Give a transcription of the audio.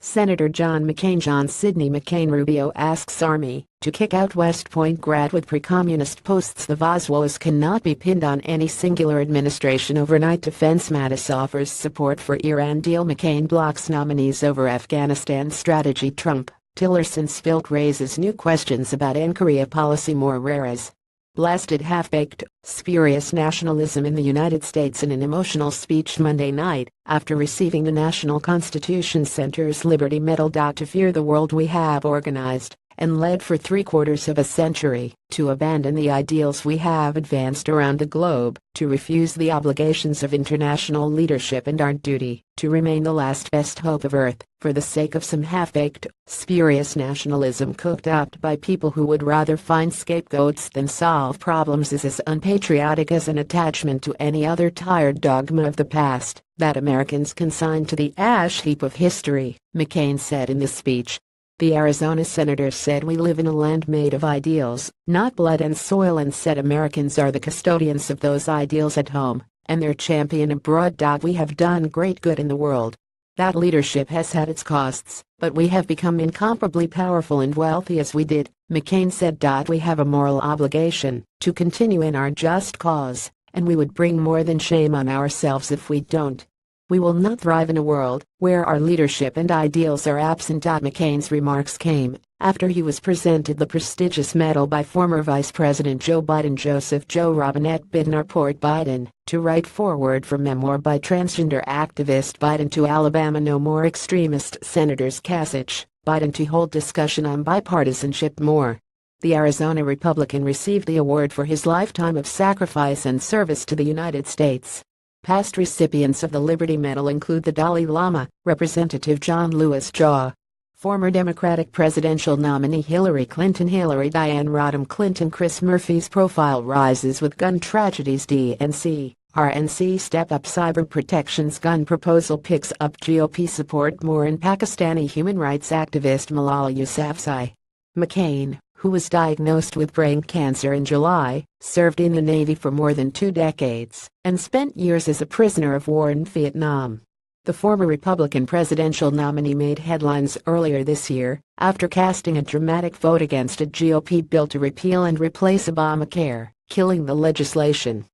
Senator John McCain. John Sidney McCain Rubio asks Army to kick out West Point grad with pre-communist posts. The woes cannot be pinned on any singular administration overnight. Defense. Mattis offers support for Iran deal. McCain blocks nominees over Afghanistan strategy. Trump, Tillerson spilt raises new questions about Korea policy. Morera's blasted half-baked, spurious nationalism in the United States in an emotional speech Monday night after receiving the National Constitution Center's Liberty Medal. To fear the world we have organized and led for 3/4 of a century, to abandon the ideals we have advanced around the globe, to refuse the obligations of international leadership and our duty to remain the last best hope of Earth, for the sake of some half-baked, spurious nationalism cooked up by people who would rather find scapegoats than solve problems, is as unpatriotic as an attachment to any other tired dogma of the past that Americans consigned to the ash heap of history, McCain said in the speech. The Arizona senator said we live in a land made of ideals, not blood and soil, and said Americans are the custodians of those ideals at home, and their champion abroad. We have done great good in the world. That leadership has had its costs, but we have become incomparably powerful and wealthy as we did, McCain said. We have a moral obligation to continue in our just cause, and we would bring more than shame on ourselves if we don't. We will not thrive in a world where our leadership and ideals are absent. McCain's remarks came after he was presented the prestigious medal by former Vice President Joe Biden. Joseph Joe Robinette Biden Port Biden to write foreword for memoir by transgender activist. Biden to Alabama no more extremist senators. Kasich, Biden to hold discussion on bipartisanship more. The Arizona Republican received the award for his lifetime of sacrifice and service to the United States. Past recipients of the Liberty Medal include the Dalai Lama, Representative John Lewis Jaw, former Democratic presidential nominee Hillary Clinton, Hillary Diane Rodham Clinton. Chris Murphy's profile rises with gun tragedies. RNC step up cyber protections. Gun proposal picks up GOP support more in Pakistani human rights activist Malala Yousafzai. McCain, who was diagnosed with brain cancer in July, served in the Navy for more than 2 decades and spent years as a prisoner of war in Vietnam. The former Republican presidential nominee made headlines earlier this year after casting a dramatic vote against a GOP bill to repeal and replace Obamacare, killing the legislation.